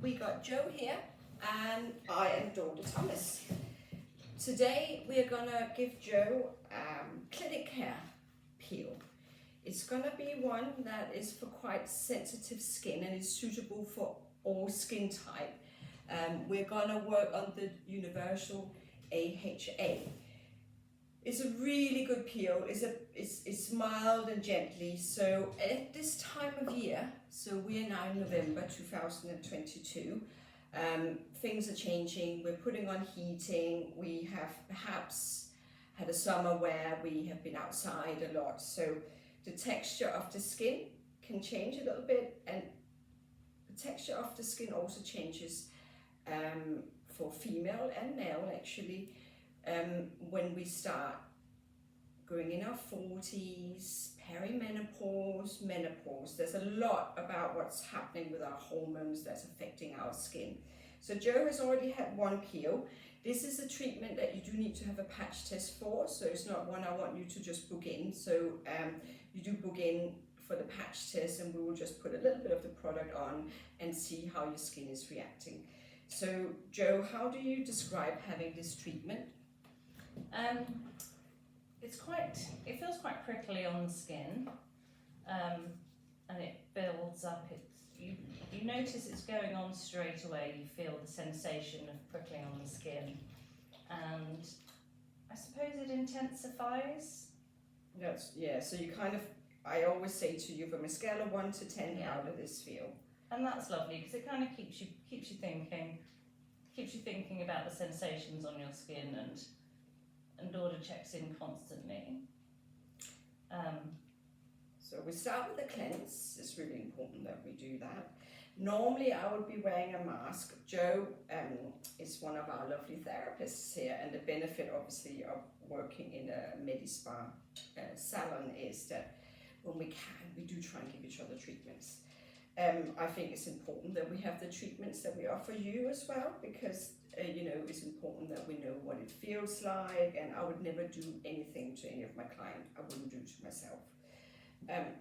we got Joe here and I am Dr. Thomas. Today we are gonna give Joe clinic care peel. It's gonna be one that is for quite sensitive skin and is suitable for all skin type. We're gonna work on the universal AHA. It's a really good peel. It's mild and gently. So at this time of year, so we are now in November 2022, things are changing. We're putting on heating. We have perhaps had a summer where we have been outside a lot. So the texture of the skin can change a little bit, and the texture of the skin also changes for female and male actually. When we start going in our 40s, perimenopause, menopause, there's a lot about what's happening with our hormones that's affecting our skin. So Joe has already had one peel. This is a treatment that you do need to have a patch test for, so it's not one I want you to just book in. So you do book in for the patch test, and we will just put a little bit of the product on and see how your skin is reacting. So Joe, how do you describe having this treatment? It feels quite prickly on the skin, and it builds up. You notice it's going on straight away. You feel the sensation of prickling on the skin, and I suppose it intensifies. Yeah. So you kind of, I always say to you, from a scale of 1 to 10, how does this feel? And that's lovely because it kind of keeps you thinking about the sensations on your skin, and Dora checks in constantly. So we start with a cleanse. It's really important that we do that. Normally I would be wearing a mask. Joe is one of our lovely therapists here, and the benefit obviously of working in a Medik8 salon is that when we can, we do try and give each other treatments. I think it's important that we have the treatments that we offer you as well, because it's important that we know what it feels like, and I would never do anything to any of my clients I wouldn't do to myself.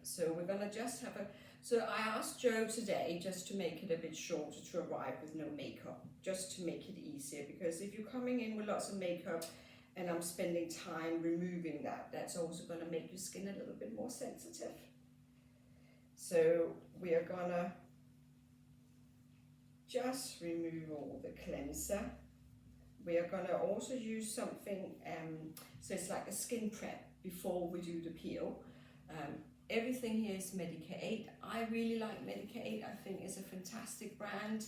So we're gonna just have so I asked Joe today just to make it a bit shorter to arrive with no makeup, just to make it easier, because if you're coming in with lots of makeup and I'm spending time removing that, that's also gonna make your skin a little bit more sensitive. So we are gonna just remove all the cleanser. We are gonna also use something, so it's like a skin prep before we do the peel. Everything here is Medik8. I really like Medik8. I think it's a fantastic brand.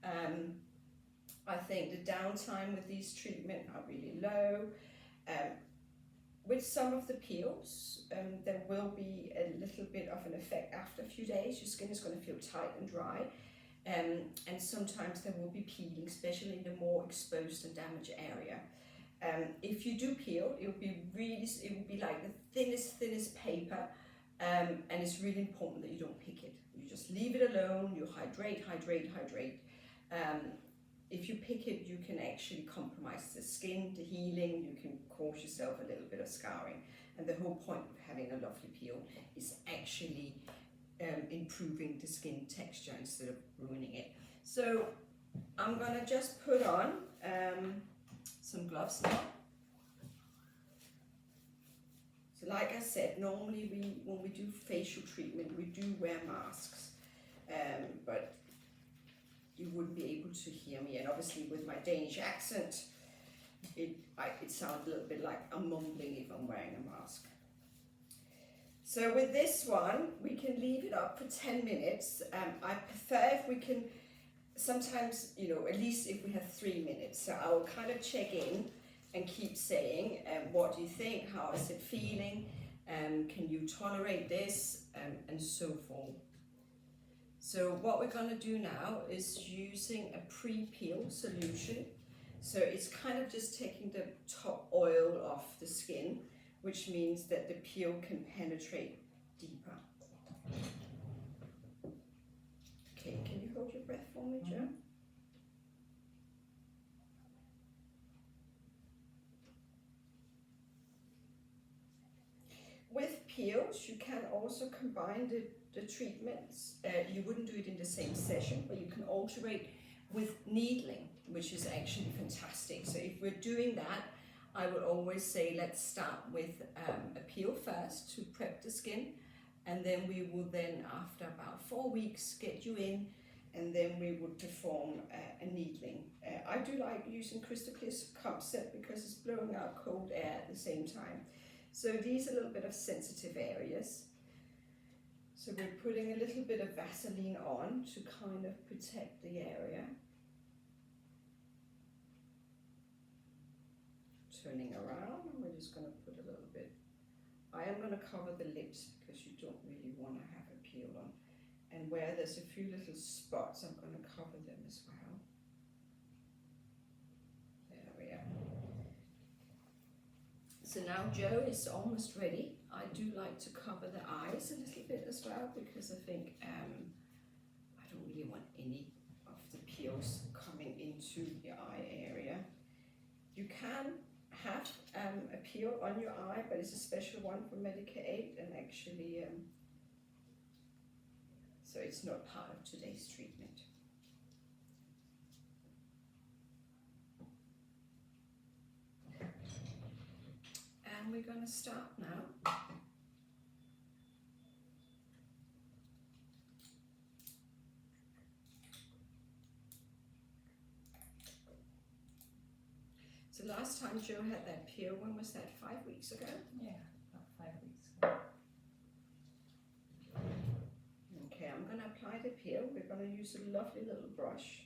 I think the downtime with these treatments are really low. With some of the peels, there will be a little bit of an effect after a few days. Your skin is going to feel tight and dry, and sometimes there will be peeling, especially in the more exposed and damaged area. If you do peel, it will be like the thinnest paper, and it's really important that you don't pick it. You just leave it alone. You hydrate. If you pick it, you can actually compromise the skin, the healing. You can cause yourself a little bit of scarring. And the whole point of having a lovely peel is actually improving the skin texture instead of ruining it. So I'm gonna just put on some gloves now. So like I said, normally when we do facial treatment, we do wear masks, but you wouldn't be able to hear me, and obviously with my Danish accent, it sounds a little bit like I'm mumbling if I'm wearing a mask. So with this one, we can leave it up for 10 minutes. I prefer if we can, sometimes, at least if we have 3 minutes. So I will kind of check in and keep saying, what do you think? How is it feeling? Can you tolerate this? And so forth. So what we're going to do now is using a pre-peel solution. So it's kind of just taking the top oil off the skin, which means that the peel can penetrate deeper. Okay, can you hold your breath for me, Joe? With peels, you can also combine the treatments. You wouldn't do it in the same session, but you can alternate with needling, which is actually fantastic. So if we're doing that, I would always say let's start with a peel first to prep the skin, and then we will then, after about 4 weeks, get you in, and then we would perform a needling. I do like using crystal clear cup set because it's blowing out cold air at the same time. So these are a little bit of sensitive areas. So we're putting a little bit of Vaseline on to kind of protect the area. Turning around, and we're just going to put a little bit. I am going to cover the lips because you don't really want to have a peel on. And where there's a few little spots, I'm going to cover them as well. There we are. So now Joe is almost ready. I do like to cover the eyes a little bit as well because I think I don't really want any of the peels coming into the eye area. You can have a peel on your eye, but it's a special one for Medik8, and actually so it's not part of today's treatment. And we're going to start now. So last time Joe had that peel, when was that? 5 weeks ago? Yeah, about 5 weeks ago. Okay, I'm going to apply the peel. We're going to use a lovely little brush.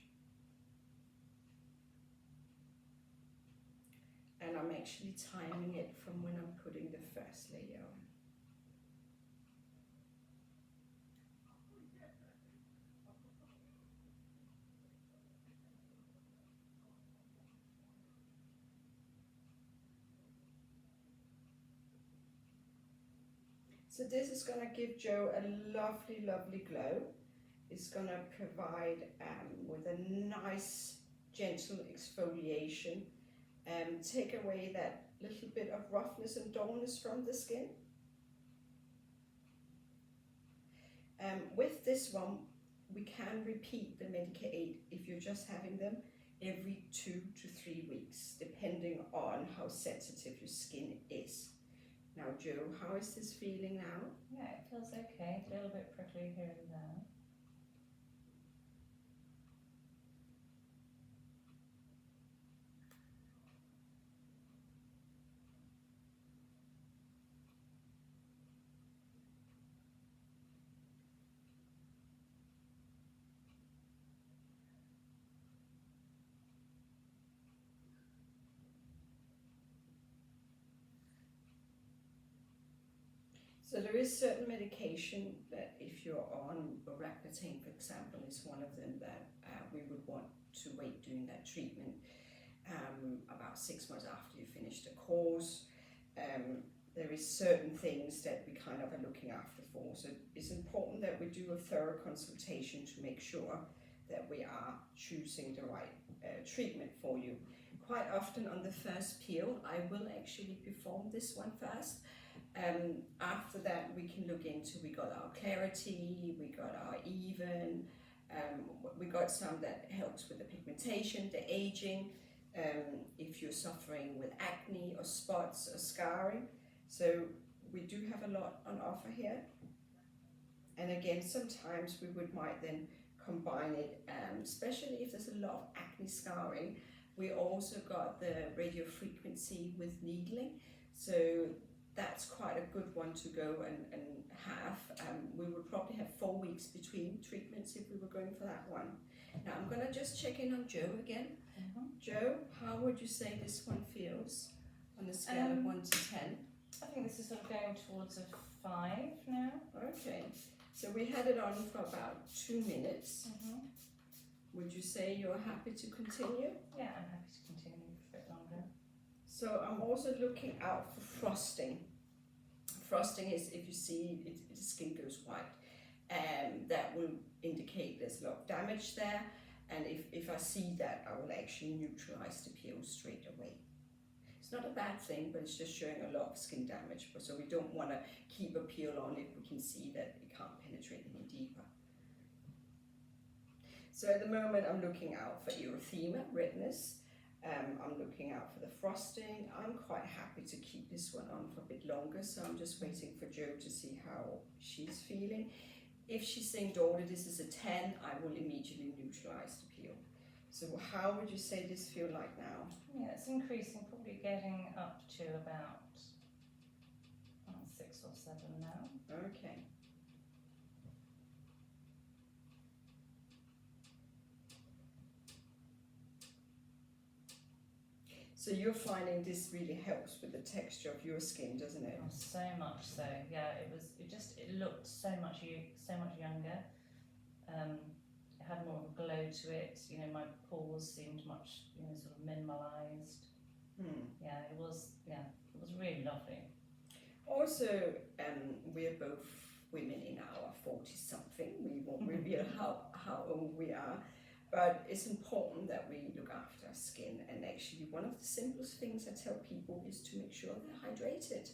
And I'm actually timing it from when I'm putting the first layer on. So this is going to give Joe a lovely, lovely glow. It's going to provide with a nice, gentle exfoliation. Take away that little bit of roughness and dullness from the skin. With this one, we can repeat the Medik8 if you're just having them every 2 to 3 weeks, depending on how sensitive your skin is. Now, Joe, how is this feeling now? Yeah, it feels okay. A little bit prickly here and there. So there is certain medication that if you're on, Oractane, for example, is one of them that we would want to wait doing that treatment about 6 months after you finish the course. There is certain things that we kind of are looking after for. So it's important that we do a thorough consultation to make sure that we are choosing the right treatment for you. Quite often on the first peel, I will actually perform this one first. After that, we can look into, we got our clarity, we got our even, we got some that helps with the pigmentation, the aging, if you're suffering with acne or spots or scarring. So we do have a lot on offer here. And again, sometimes we might then combine it, especially if there's a lot of acne scarring. We also got the radio frequency with needling. So that's quite a good one to go and have. We would probably have 4 weeks between treatments if we were going for that one. Now I'm going to just check in on Joe again. Joe, how would you say this one feels on a scale of 1 to 10? I think this is sort of going towards a 5 now. Okay, so we had it on for about 2 minutes. Would you say you're happy to continue? Yeah, I'm happy to continue for a bit longer. So I'm also looking out for frosting. Frosting is if you see the skin goes white, and that will indicate there's a lot of damage there. And if I see that, I will actually neutralize the peel straight away. It's not a bad thing, but it's just showing a lot of skin damage. So we don't want to keep a peel on if we can see that it can't penetrate any deeper. So at the moment I'm looking out for erythema, redness. I'm looking out for the frosting. I'm quite happy to keep this one on for a bit longer, so I'm just waiting for Jo to see how she's feeling. If she's saying, daughter, this is a 10, I will immediately neutralize the peel. So how would you say this feel like now? Yeah, it's increasing, probably getting up to about 6 or 7 now. Okay. So you're finding this really helps with the texture of your skin, doesn't it? Oh, so much so. Yeah, it looked so much younger. It had more of a glow to it. You know, my pores seemed much, you know, sort of minimalised. Yeah, it was really lovely. Also, we're both women in our 40-something. We won't reveal how old we are. But it's important that we look after our skin, and actually one of the simplest things I tell people is to make sure they're hydrated.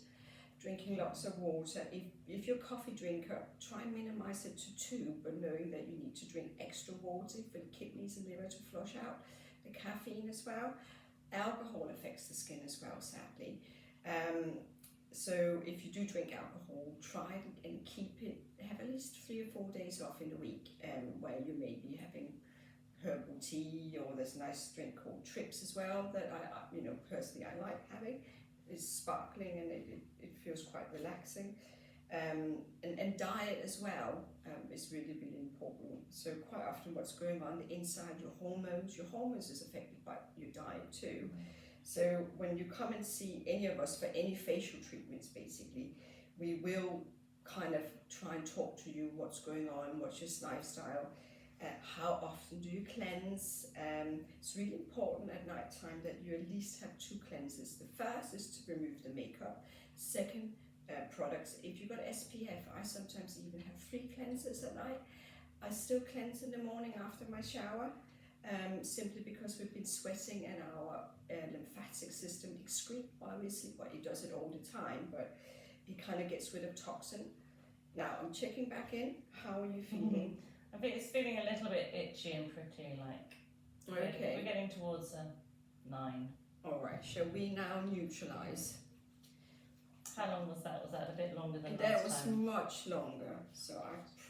Drinking lots of water. If you're a coffee drinker, try and minimize it to 2, but knowing that you need to drink extra water for the kidneys and liver to flush out the caffeine as well. Alcohol affects the skin as well, sadly. So if you do drink alcohol, try and keep it, have at least 3 or 4 days off in a week where you may be having herbal tea, or there's a nice drink called Trips as well that I personally I like having. It's sparkling and it feels quite relaxing. And diet as well is really, really important. So quite often what's going on inside your hormones is affected by your diet too. So when you come and see any of us for any facial treatments, basically, we will kind of try and talk to you what's going on, what's your lifestyle, how often do you cleanse. It's really important at night time that you at least have 2 cleanses. The first is to remove the makeup. Second, products. If you've got SPF, I sometimes even have 3 cleanses at night. I still cleanse in the morning after my shower, simply because we've been sweating and our lymphatic system excrete, obviously, but it does it all the time, but it kind of gets rid of toxin. Now I'm checking back in. How are you feeling? I think it's feeling a little bit itchy and prickly, like. Okay. We're getting towards a 9. All right, shall we now neutralize? How long was that? Was that a bit longer than That last was time? much longer. So I've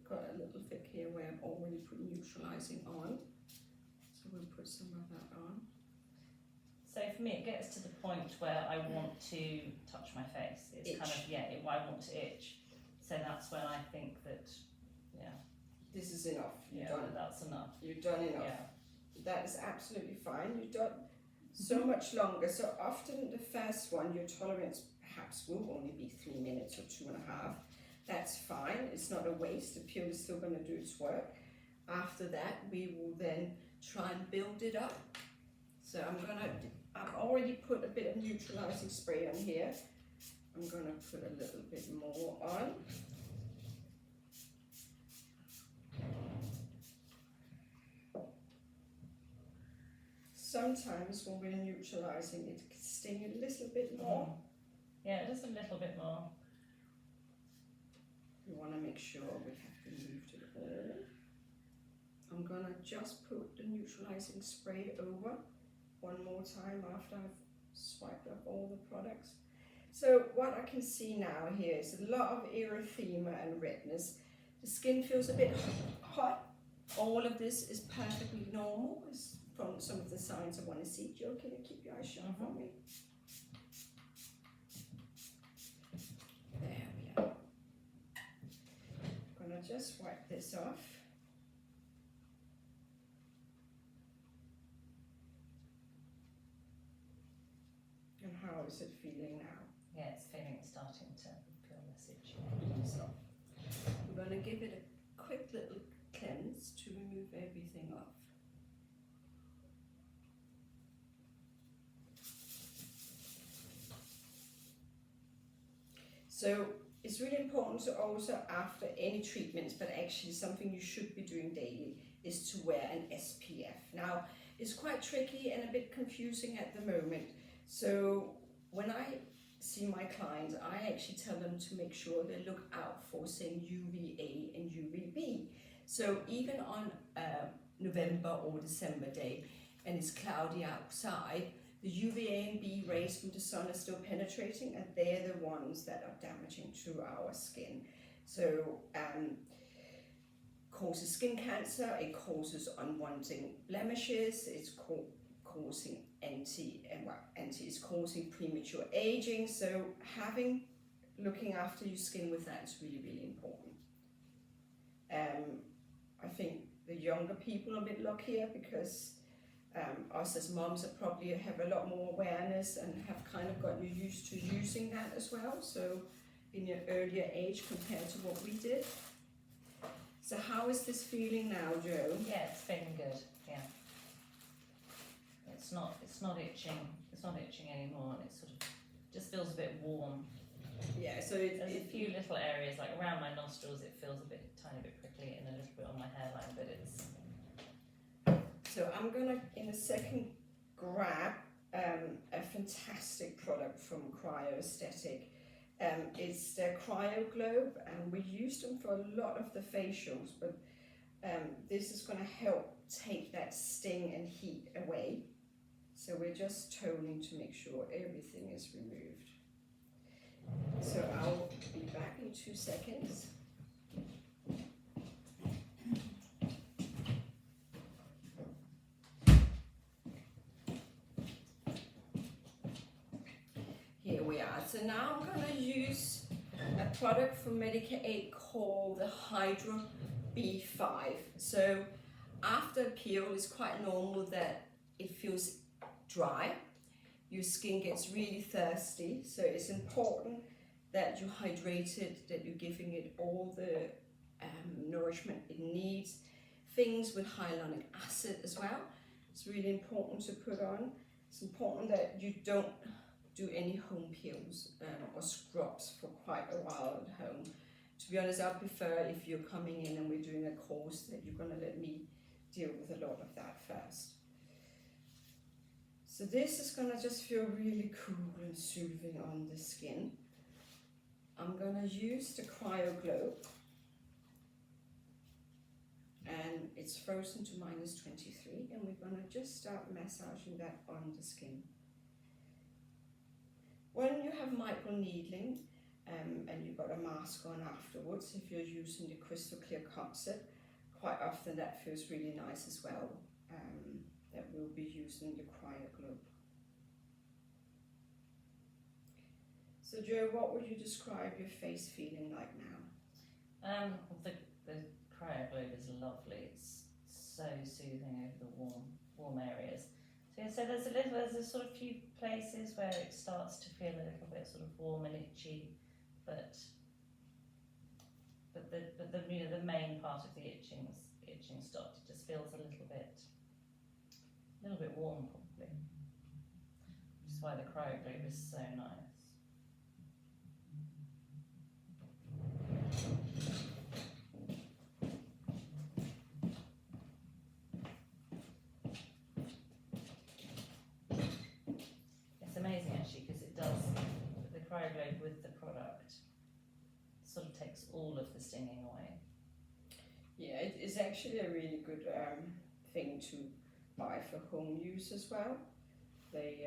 got a little bit here where I'm already put neutralizing on. So we'll put some of that on. So for me, it gets to the point where I want to touch my face. It's Itch. kind of, I want to itch. So that's when I think that, This is enough. You've done it. That's enough. You've done enough. Yeah. That is absolutely fine. You've done so much longer. So often the first one, your tolerance perhaps will only be 3 minutes or 2.5. That's fine. It's not a waste. The peel is still going to do its work. After that, we will then try and build it up. So I've already put a bit of neutralizing spray on here. I'm going to put a little bit more on. Sometimes when we're neutralizing, it can sting a little bit more. Yeah, just a little bit more. We want to make sure we have removed it all. I'm going to just put the neutralizing spray over one more time after I've swiped up all the products. So what I can see now here is a lot of erythema and redness. The skin feels a bit hot. All of this is perfectly normal. It's from some of the signs I want to see. Jo, can you keep your eyes shut for me? There we are. I'm going to just wipe this off. And how is it feeling now? Yeah, it's starting to feel less itchy. So I'm going to give it a quick little cleanse to remove everything off. So it's really important to also, after any treatments, but actually something you should be doing daily, is to wear an SPF. Now, It's quite tricky and a bit confusing at the moment. So when I see my clients, I actually tell them to make sure they look out for saying UVA and UVB. So even on November or December day and it's cloudy outside, the UVA and B rays from the sun are still penetrating, and they're the ones that are damaging to our skin. So causes skin cancer, it causes unwanted blemishes, it's causing it's causing premature aging. So looking after your skin with that is really, really important. I think the younger people are a bit luckier because us as moms probably have a lot more awareness and have kind of gotten used to using that as well. So in an earlier age compared to what we did. So how is this feeling now, Jo? Yeah, it's feeling good. Yeah. It's not itching. It's not itching anymore, and it sort of just feels a bit warm. Yeah. So there's a few little areas like around my nostrils. It feels a tiny bit prickly, and a little bit on my hairline, but it's. So I'm gonna in a second grab a fantastic product from Cryoaesthetic. It's their Cryo Globe, and we used them for a lot of the facials, but this is going to help take that sting and heat away. So we're just toning to make sure everything is removed. So I'll be back in 2 seconds. Here we are. So now I'm going to use a product from Medik8 called the Hydro B5. So after a peel, it's quite normal that it feels dry. Your skin gets really thirsty. So it's important that you hydrate it, that you're giving it all the nourishment it needs. Things with hyaluronic acid as well. It's really important to put on. It's important that you don't do any home peels or scrubs for quite a while at home. To be honest, I prefer if you're coming in and we're doing a course that you're going to let me deal with a lot of that first. So this is going to just feel really cool and soothing on the skin. I'm going to use the Cryo Globe, and it's frozen to -23, and we're going to just start massaging that on the skin. When you have micro needling and you've got a mask on afterwards, if you're using the crystal clear composite, quite often that feels really nice as well, that we'll be using the Cryo Globe. So Jo, what would you describe your face feeling like now? The Cryo Globe is lovely. It's so soothing over the warm areas. So there's a sort of few places where it starts to feel a little bit sort of warm and itchy, but the main part of the itching stopped. It just feels a little bit warm probably, which is why the Cryo Globe is so nice. Amazing actually, because it does, the Cryo Globe with the product sort of takes all of the stinging away. Yeah, it's actually a really good thing to buy for home use as well. They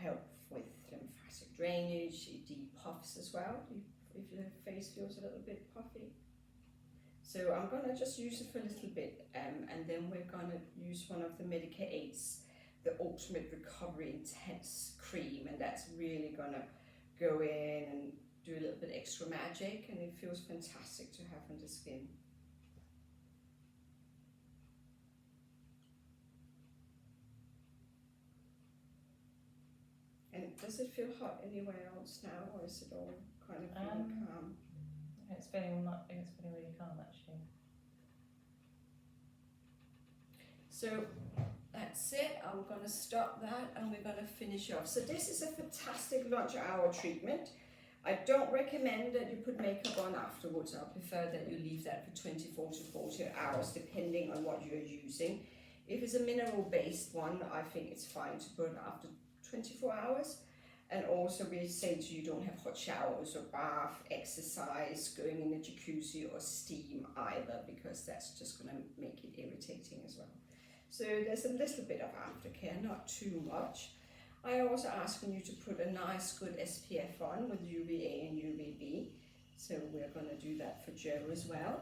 help with lymphatic drainage, it depuffs as well if your face feels a little bit puffy. So I'm going to just use it for a little bit, and then we're going to use one of the Medik8's, the Ultimate Recovery Intense Cream, and that's really going to go in and do a little bit extra magic, and it feels fantastic to have on the skin. And does it feel hot anywhere else now, or is it all kind of feeling calm? It's feeling really calm actually. So that's it. I'm going to stop that and we're going to finish off. So this is a fantastic lunch hour treatment. I don't recommend that you put makeup on afterwards. I prefer that you leave that for 24 to 40 hours depending on what you're using. If it's a mineral-based one, I think it's fine to put after 24 hours. And also we say to you, don't have hot showers or bath, exercise, going in a jacuzzi or steam either, because that's just going to make it irritating as well. So there's a little bit of aftercare, not too much. I also asking you to put a nice good SPF on with UVA and UVB. So we're going to do that for Joe as well.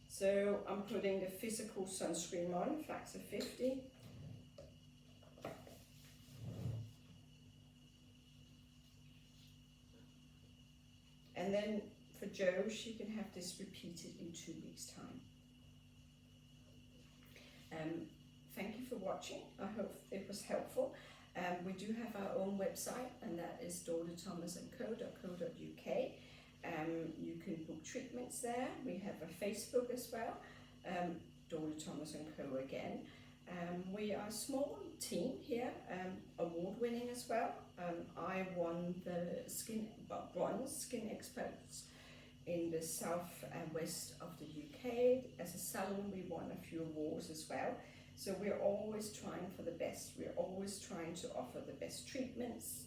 So I'm putting the physical sunscreen on, factor 50. And then for Jo, she can have this repeated in 2 weeks' time. Thank you for watching. I hope it was helpful. We do have our own website, and that is daughterthomasandco.co.uk. You can book treatments there. We have a Facebook as well, Daughter Thomas and Co. again. We are a small team here, award-winning as well. I won the bronze skin experts in the south and west of the UK. As a salon, we won a few awards as well. So we're always trying for the best. We're always trying to offer the best treatments.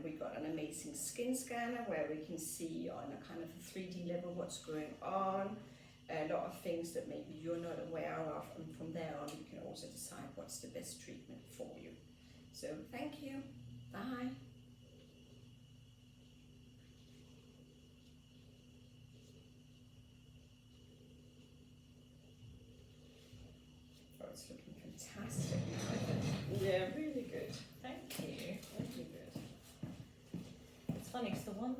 We got an amazing skin scanner where we can see on a kind of a 3D level what's going on. A lot of things that maybe you're not aware of, and from there on you can also decide what's the best treatment for you. So thank you. Bye. Oh, it's looking fantastic. Yeah, really good. Thank you. Really good. It's funny because the one